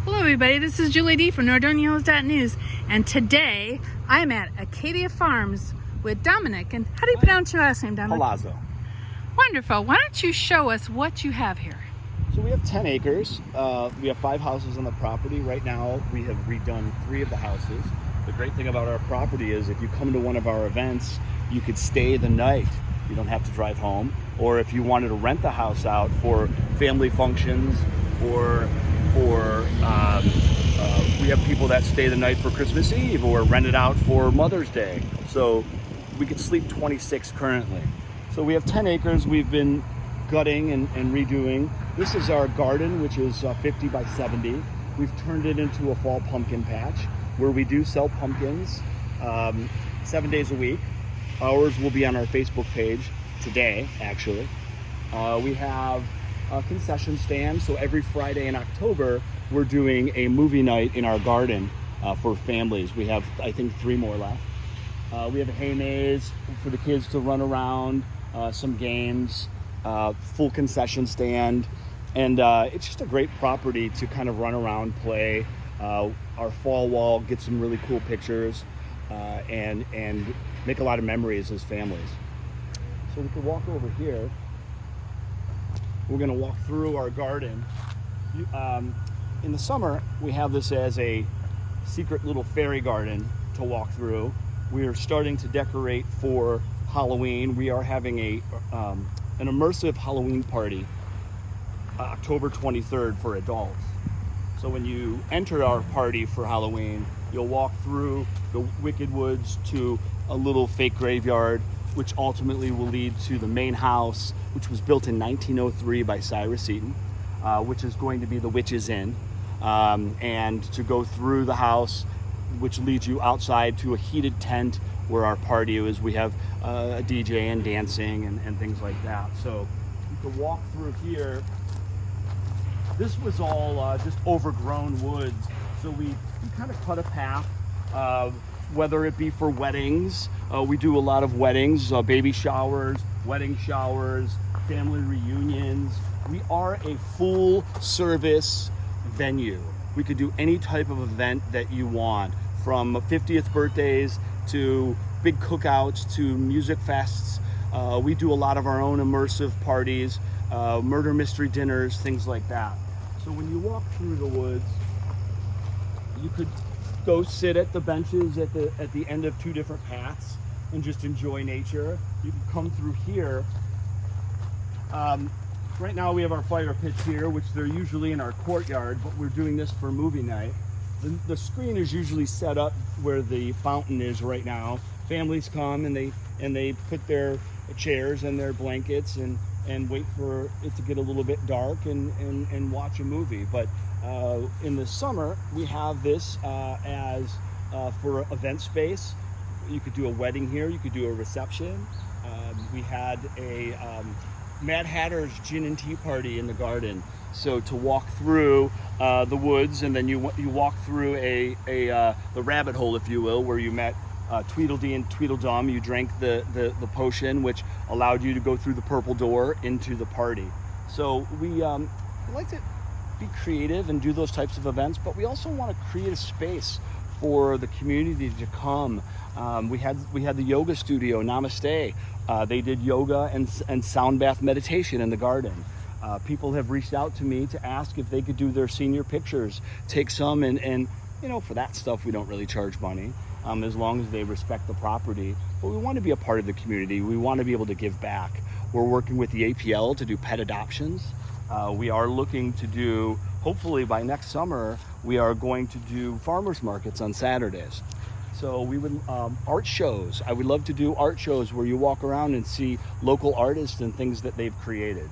Hello everybody, this is Julie D from NordoneHills.news, and today I'm at Acadia Farms with Dominic. And how do you pronounce your last name, Dominic? Palazzo. Wonderful. Why don't you show us what you have here? So we have 10 acres. We have 5 houses on the property. Right now we have redone 3 of the houses. The great thing about our property is if you come to one of our events, you could stay the night. You don't have to drive home. Or if you wanted to rent the house out for family functions, or we have people that stay the night for Christmas Eve or rent it out for Mother's Day. So we could sleep 26 currently. So we have 10 acres we've been gutting and redoing. This is our garden, which is 50 by 70. We've turned it into a fall pumpkin patch where we do sell pumpkins 7 days a week. Ours will be on our Facebook page today, actually. We have a concession stand, so every Friday in October we're doing a movie night in our garden for families. We have, I think, 3 more left. We have a hay maze for the kids to run around, some games, full concession stand, and it's just a great property to kind of run around, play. Our fall wall, get some really cool pictures, and make a lot of memories as families. So we could walk over here. We're going to walk through our garden. In the summer, we have this as a secret little fairy garden to walk through. We are starting to decorate for Halloween. We are having an immersive Halloween party October 23rd for adults. So when you enter our party for Halloween, you'll walk through the Wicked Woods to a little fake graveyard, which ultimately will lead to the main house, which was built in 1903 by Cyrus Eaton, which is going to be the Witch's Inn, and to go through the house, which leads you outside to a heated tent where our party is. We have a DJ and dancing and things like that. So you can walk through here. This was all just overgrown woods, so we kind of cut a path, whether it be for weddings. We do a lot of weddings, baby showers, wedding showers, family reunions. We are a full service venue. We could do any type of event that you want, from 50th birthdays to big cookouts to music fests. We do a lot of our own immersive parties, murder mystery dinners, things like that. So when you walk through the woods, you could go sit at the benches at the end of 2 different paths and just enjoy nature. You can come through here. Right now we have our fire pits here, which they're usually in our courtyard, but we're doing this for movie night. The screen is usually set up where the fountain is right now. Families come and they put their chairs and their blankets and wait for it to get a little bit dark and watch a movie. But in the summer, we have this as for event space. You could do a wedding here, you could do a reception. We had a Mad Hatter's gin and tea party in the garden. So to walk through the woods, and then you walk through the rabbit hole, if you will, where you met Tweedledee and Tweedledum. You drank the potion, which allowed you to go through the purple door into the party. So we like to be creative and do those types of events, but we also want to create a space for the community to come. We had the yoga studio, Namaste. They did yoga and sound bath meditation in the garden. People have reached out to me to ask if they could do their senior pictures, take some, and for that stuff we don't really charge money, as long as they respect the property. But we want to be a part of the community. We want to be able to give back. We're working with the APL to do pet adoptions. We are looking to do, hopefully by next summer, we are going to do farmers markets on Saturdays. So we would, art shows. I would love to do art shows where you walk around and see local artists and things that they've created.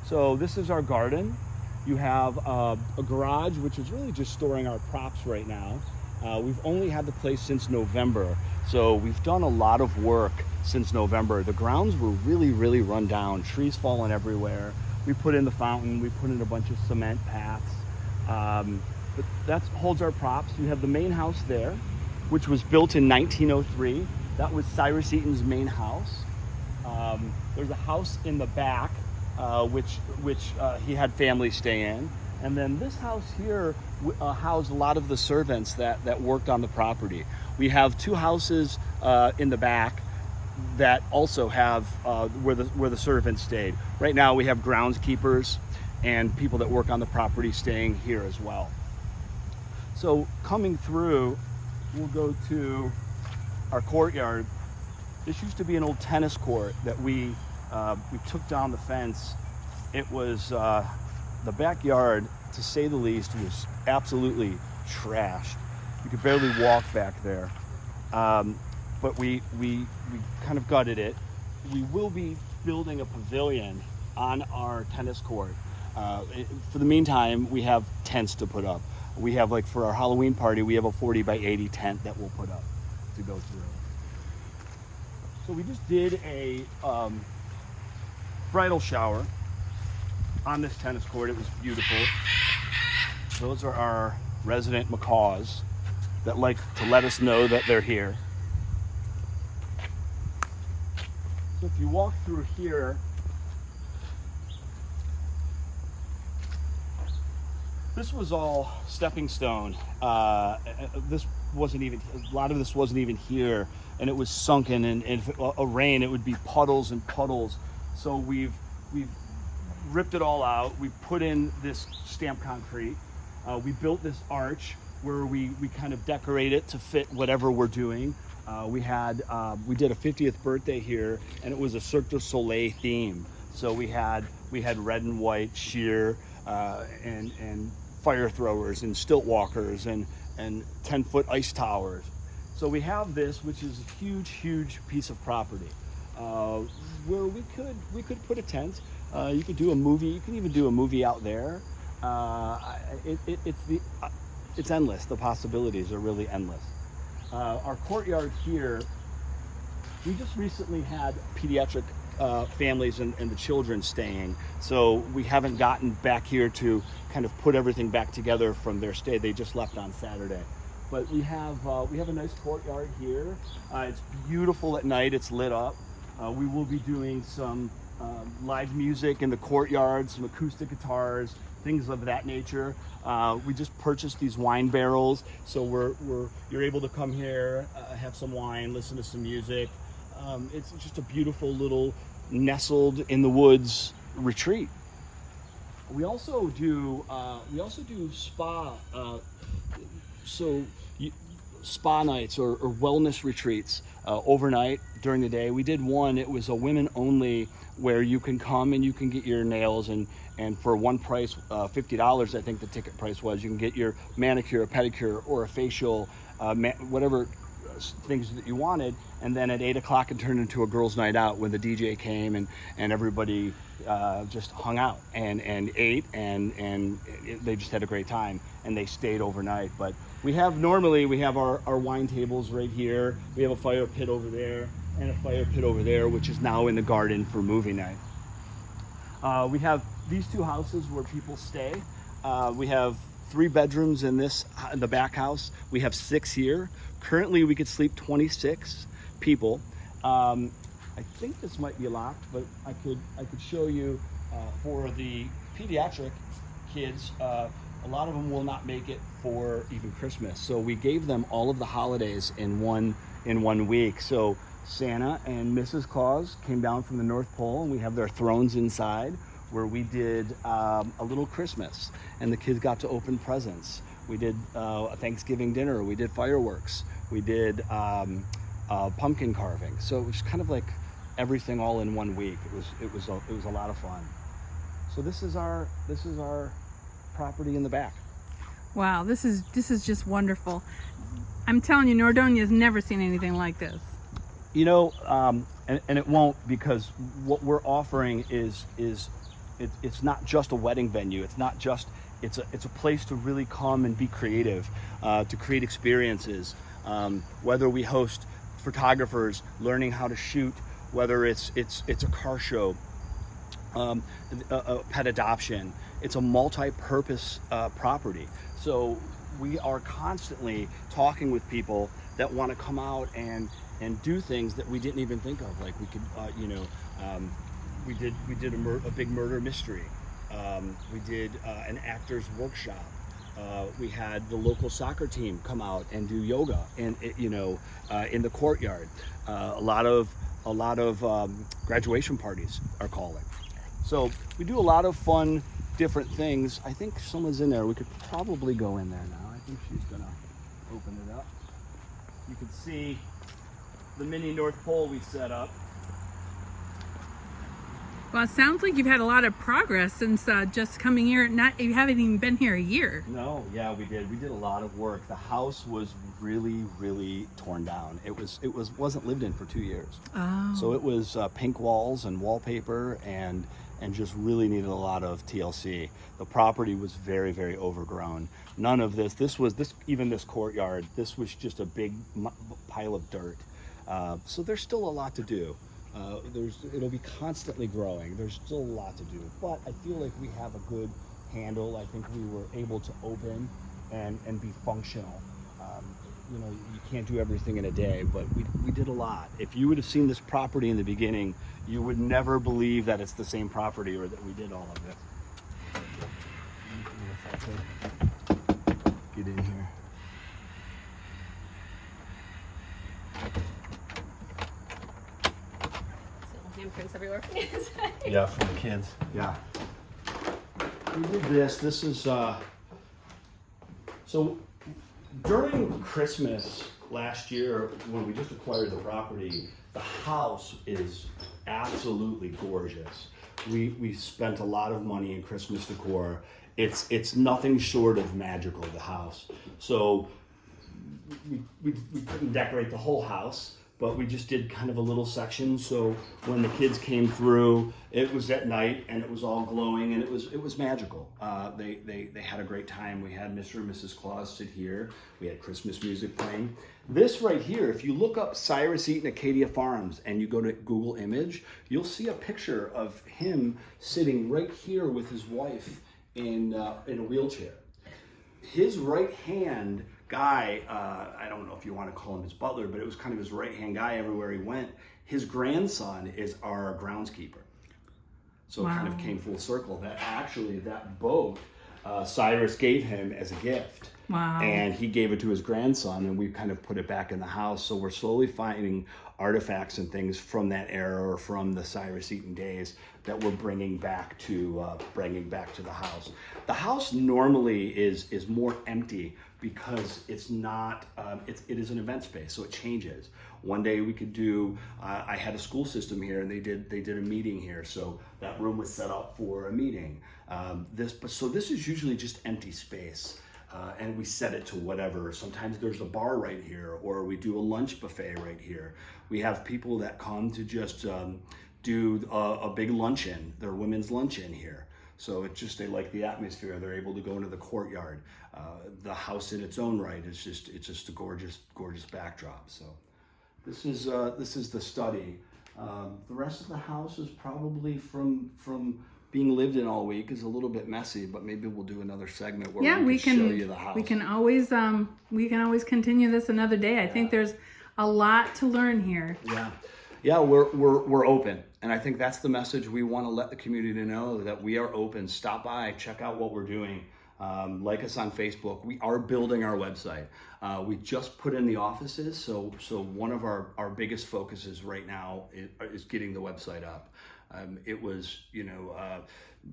So this is our garden. You have a garage, which is really just storing our props right now. We've only had the place since November, so we've done a lot of work since November. The grounds were really run down, trees falling everywhere. We put in the fountain, we put in a bunch of cement paths. But that holds our props. You have the main house there, which was built in 1903. That was Cyrus Eaton's main house. There's a house in the back, which he had family stay in. And then this house here housed a lot of the servants that worked on the property. We have two houses in the back that also have where the servants stayed. Right now we have groundskeepers and people that work on the property staying here as well. So coming through, we'll go to our courtyard. This used to be an old tennis court that we took down the fence. It was the backyard, to say the least, was absolutely trashed. You could barely walk back there. But we kind of gutted it. We will be building a pavilion on our tennis court. For the meantime, we have tents to put up. We have, like, for our Halloween party, we have a 40 by 80 tent that we'll put up to go through. So we just did a bridal shower on this tennis court. It was beautiful. Those are our resident macaws that like to let us know that they're here. So if you walk through here, this was all stepping stone. This wasn't even, a lot of this wasn't even here, and it was sunken, and if a rain, it would be puddles and puddles. So we've ripped it all out. We put in this stamped concrete. We built this arch where we kind of decorate it to fit whatever we're doing. We did a 50th birthday here, and it was a Cirque du Soleil theme. So we had red and white sheer and fire throwers and stilt walkers and 10-foot ice towers. So we have this, which is a huge piece of property where we could put a tent. You could do a movie. You can even do a movie out there. It's endless. The possibilities are really endless. Our courtyard here, we just recently had pediatric families and the children staying, so we haven't gotten back here to kind of put everything back together from their stay. They just left on Saturday. But we have a nice courtyard here. It's beautiful at night. It's lit up. We will be doing some live music in the courtyard, some acoustic guitars, things of that nature. We just purchased these wine barrels, so you're able to come here, have some wine, listen to some music. It's just a beautiful little nestled in the woods retreat. We also do spa spa nights or wellness retreats overnight during the day. We did one. It was a women only, where you can come and you can get your nails and for one price, $50, I think the ticket price was, you can get your manicure, a pedicure, or a facial, whatever things that you wanted. And then at 8 o'clock it turned into a girls' night out when the DJ came and everybody just hung out and ate and they just had a great time, and they stayed overnight. But we have our wine tables right here. We have a fire pit over there and a fire pit over there, which is now in the garden for movie night. We have these two houses where people stay. We have 3 bedrooms in the back house. We have 6 here. Currently we could sleep 26 people. I think this might be locked, but I could show you for the pediatric kids. A lot of them will not make it for even Christmas, so we gave them all of the holidays in one week. So Santa and Mrs. Claus came down from the North Pole, and we have their thrones inside, where we did a little Christmas, and the kids got to open presents. We did a Thanksgiving dinner. We did fireworks. We did pumpkin carving. So it was kind of like everything all in 1 week. It was a lot of fun. So this is our property in the back. Wow, this is just wonderful. I'm telling you, Nordonia's never seen anything like this. You know, and it won't, because what we're offering is it's not just a wedding venue. It's not just, it's a place to really come and be creative, to create experiences. Whether we host photographers learning how to shoot, whether it's a car show, a pet adoption, it's a multi-purpose property. So we are constantly talking with people that want to come out and do things that we didn't even think of. Like we could, we did a big murder mystery We did an actor's workshop. We had the local soccer team come out and do yoga, and in the courtyard. A lot of graduation parties are calling. So we do a lot of fun, different things. I think someone's in there. We could probably go in there now. I think she's gonna open it up. You can see the mini North Pole we set up. Well, it sounds like you've had a lot of progress since just coming here. You haven't even been here a year. No, yeah, we did. We did a lot of work. The house was really, really torn down. It wasn't lived in for 2 years. Oh. So it was pink walls and wallpaper and just really needed a lot of TLC. The property was very, very overgrown. None of this. Even this courtyard. This was just a big pile of dirt. So there's still a lot to do. It'll be constantly growing. There's still a lot to do, but I feel like we have a good handle. I think we were able to open and be functional. You can't do everything in a day, but we did a lot. If you would have seen this property in the beginning, you would never believe that it's the same property or that we did all of it. Get in here. Handprints everywhere. Yeah, for the kids. Yeah. We did this. This is so during Christmas last year when we just acquired the property, the house is absolutely gorgeous. We spent a lot of money in Christmas decor. It's nothing short of magical, the house. So we couldn't decorate the whole house, but we just did kind of a little section. So when the kids came through, it was at night and it was all glowing and it was magical. They had a great time. We had Mr. and Mrs. Claus sit here. We had Christmas music playing. This right here, if you look up Cyrus Eaton Acadia Farms and you go to Google Image, you'll see a picture of him sitting right here with his wife in a wheelchair. His right hand guy, I don't know if you want to call him his butler, but it was kind of his right-hand guy everywhere he went. His grandson is our groundskeeper. So Wow. It kind of came full circle. That boat, Cyrus gave him as a gift. Wow. And he gave it to his grandson, and we kind of put it back in the house. So we're slowly finding artifacts and things from that era or from the Cyrus Eaton days that we're bringing back to the house. The house normally is more empty because it's not. It is an event space, so it changes. One day we could do. I had a school system here, and they did a meeting here, so that room was set up for a meeting. So this is usually just empty space. And we set it to whatever. Sometimes there's a bar right here, or we do a lunch buffet right here. We have people that come to just do a big luncheon, their women's luncheon here. So they like the atmosphere. They're able to go into the courtyard. The house in its own right is just a gorgeous, gorgeous backdrop. So this is the study. The rest of the house is probably from being lived in all week is a little bit messy, but maybe we'll do another segment where we can show you the house. We can always continue this another day. I think there's a lot to learn here. Yeah, we're open, and I think that's the message we want to let the community know, that we are open. Stop by, check out what we're doing. Like us on Facebook. We are building our website. We just put in the offices, so one of our biggest focuses right now is getting the website up. It was,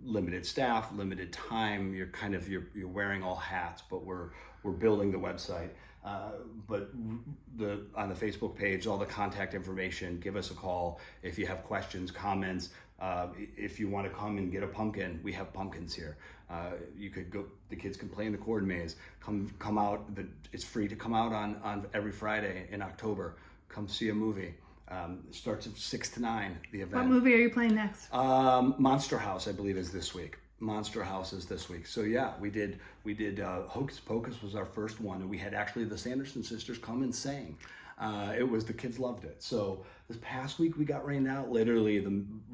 limited staff, limited time. You're wearing all hats, but we're building the website. But on the Facebook page, all the contact information. Give us a call if you have questions, comments. If you want to come and get a pumpkin, we have pumpkins here. You could go. The kids can play in the corn maze. Come out. It's free to come out on every Friday in October. Come see a movie. It starts at 6 to 9, the event. What movie are you playing next? Monster House, I believe, is this week. Monster House is this week. So yeah, we did Hocus Pocus was our first one, and we had actually the Sanderson sisters come and sing. The kids loved it. So this past week we got rained out, literally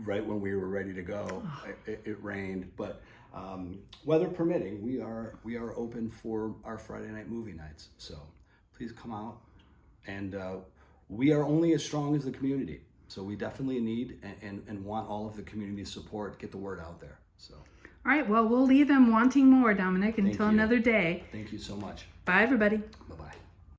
right when we were ready to go. It rained, but weather permitting, we are open for our Friday night movie nights. So please come out, and we are only as strong as the community. So we definitely need and want all of the community support. Get the word out there. So. All right, well, we'll leave them wanting more, Dominic, until you. another day. Thank you so much. Bye, everybody.